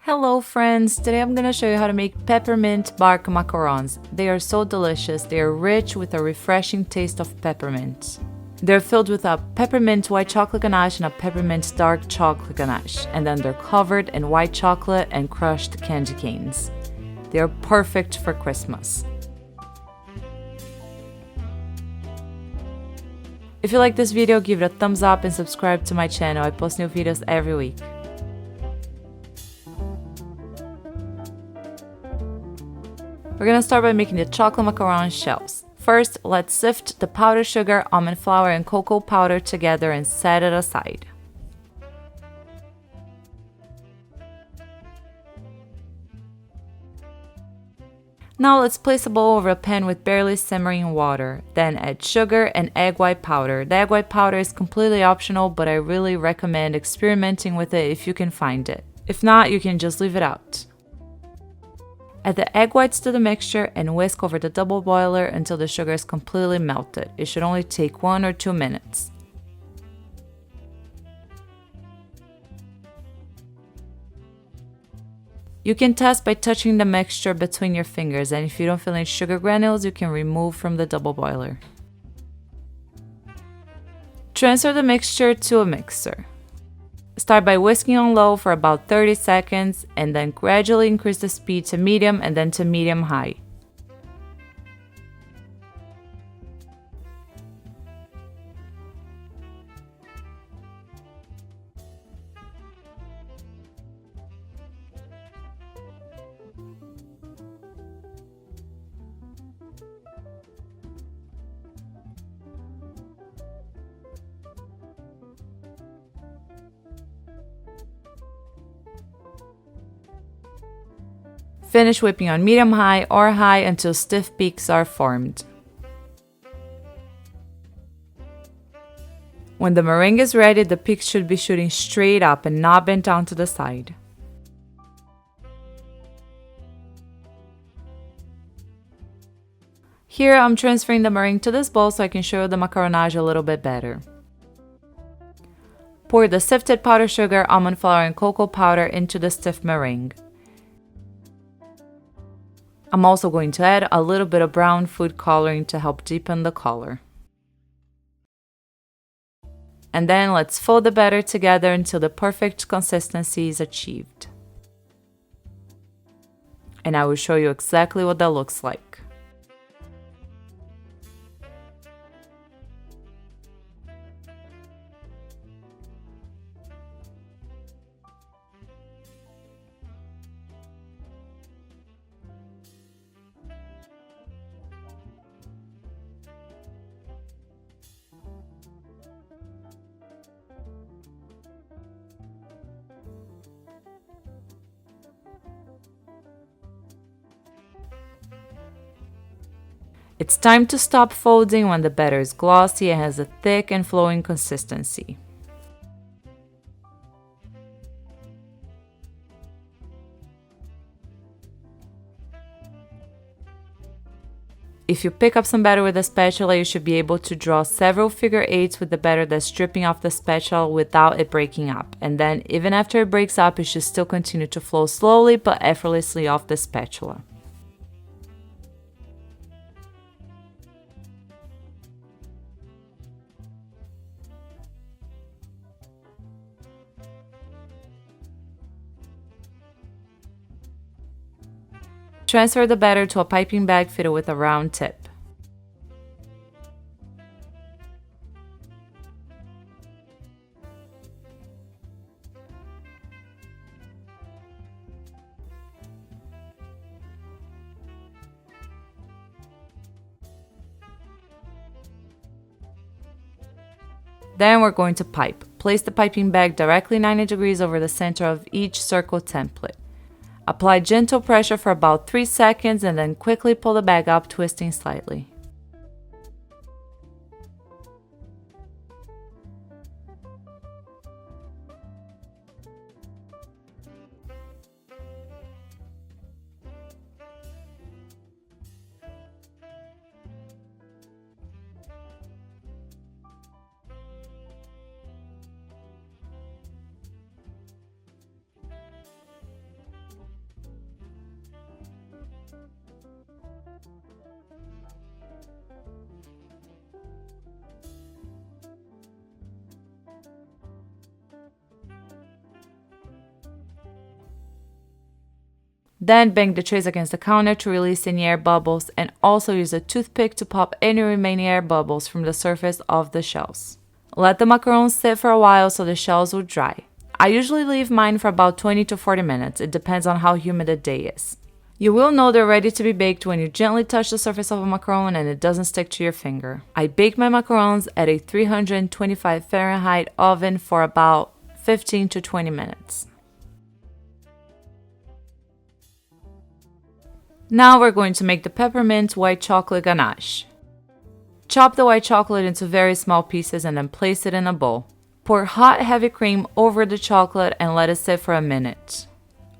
Hello friends, today I'm gonna show you how to make peppermint bark macarons. They are so delicious, they are rich with a refreshing taste of peppermint. They're filled with a peppermint white chocolate ganache and a peppermint dark chocolate ganache, and then they're covered in white chocolate and crushed candy canes. They are perfect for Christmas. If you like this video, give it a thumbs up and subscribe to my channel. I post new videos every week. We're gonna start by making the chocolate macaron shells. First, let's sift the powdered sugar, almond flour, and cocoa powder together and set it aside. Now let's place a bowl over a pan with barely simmering water. Then add sugar and egg white powder. The egg white powder is completely optional, but I really recommend experimenting with it if you can find it. If not, you can just leave it out. Add the egg whites to the mixture and whisk over the double boiler until the sugar is completely melted. It should only take 1 or 2 minutes. You can test by touching the mixture between your fingers, and if you don't feel any sugar granules, you can remove from the double boiler. Transfer the mixture to a mixer. Start by whisking on low for about 30 seconds and then gradually increase the speed to medium and then to medium-high. Finish whipping on medium-high or high until stiff peaks are formed. When the meringue is ready, the peaks should be shooting straight up and not bent down to the side. Here I'm transferring the meringue to this bowl so I can show you the macaronage a little bit better. Pour the sifted powdered sugar, almond flour, and cocoa powder into the stiff meringue. I'm also going to add a little bit of brown food coloring to help deepen the color. And then let's fold the batter together until the perfect consistency is achieved. And I will show you exactly what that looks like. It's time to stop folding when the batter is glossy and has a thick and flowing consistency. If you pick up some batter with a spatula, you should be able to draw several figure eights with the batter that's dripping off the spatula without it breaking up. And then, even after it breaks up, it should still continue to flow slowly but effortlessly off the spatula. Transfer the batter to a piping bag fitted with a round tip. Then we're going to pipe. Place the piping bag directly 90 degrees over the center of each circle template. Apply gentle pressure for about 3 seconds and then quickly pull the bag up, twisting slightly. Then bang the trays against the counter to release any air bubbles, and also use a toothpick to pop any remaining air bubbles from the surface of the shells. Let the macarons sit for a while so the shells will dry. I usually leave mine for about 20 to 40 minutes, it depends on how humid the day is. You will know they're ready to be baked when you gently touch the surface of a macaron and it doesn't stick to your finger. I bake my macarons at a 325 Fahrenheit oven for about 15 to 20 minutes. Now we're going to make the Peppermint White Chocolate Ganache. Chop the white chocolate into very small pieces and then place it in a bowl. Pour hot heavy cream over the chocolate and let it sit for a minute.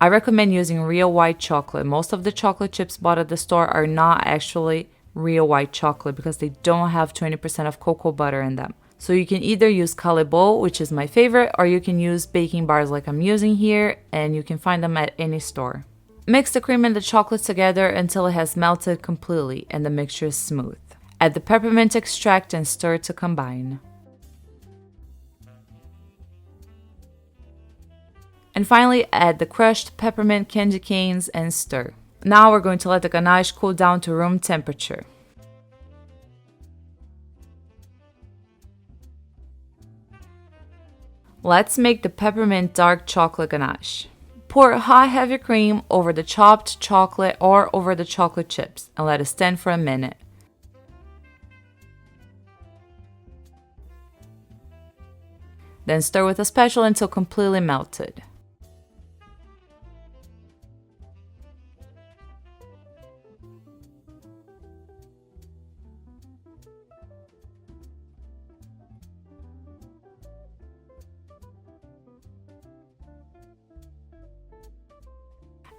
I recommend using real white chocolate. Most of the chocolate chips bought at the store are not actually real white chocolate because they don't have 20% of cocoa butter in them. So you can either use Callebaut, which is my favorite, or you can use baking bars like I'm using here, and you can find them at any store. Mix the cream and the chocolate together until it has melted completely and the mixture is smooth. Add the peppermint extract and stir to combine. And finally, add the crushed peppermint candy canes and stir. Now we're going to let the ganache cool down to room temperature. Let's make the Peppermint Dark Chocolate Ganache. Pour hot heavy cream over the chopped chocolate or over the chocolate chips and let it stand for a minute. Then stir with a spatula until completely melted.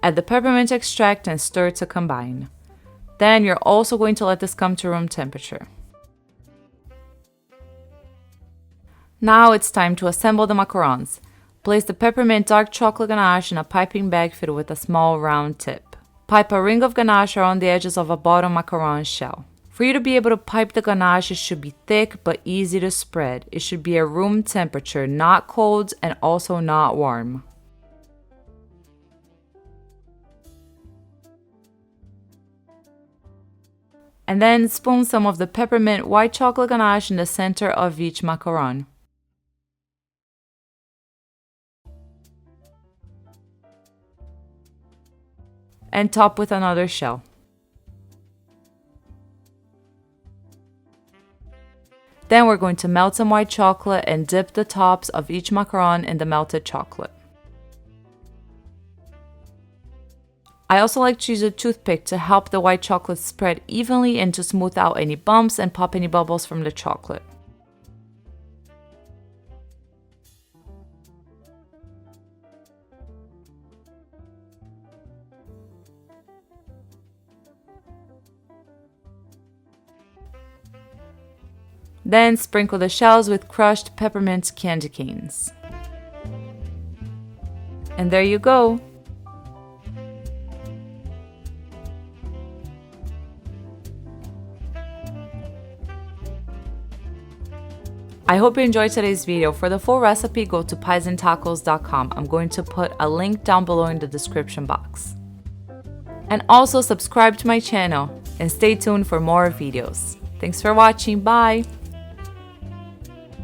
Add the peppermint extract and stir to combine. Then you're also going to let this come to room temperature. Now it's time to assemble the macarons. Place the Peppermint Dark Chocolate Ganache in a piping bag filled with a small round tip. Pipe a ring of ganache around the edges of a bottom macaron shell. For you to be able to pipe the ganache, it should be thick but easy to spread. It should be at room temperature, not cold and also not warm. And then spoon some of the Peppermint White Chocolate Ganache in the center of each macaron. And top with another shell. Then we're going to melt some white chocolate and dip the tops of each macaron in the melted chocolate. I also like to use a toothpick to help the white chocolate spread evenly and to smooth out any bumps and pop any bubbles from the chocolate. Then sprinkle the shells with crushed peppermint candy canes. And there you go! I hope you enjoyed today's video. For the full recipe, go to piesandtacos.com. I'm going to put a link down below in the description box. And also subscribe to my channel and stay tuned for more videos. Thanks for watching. Bye!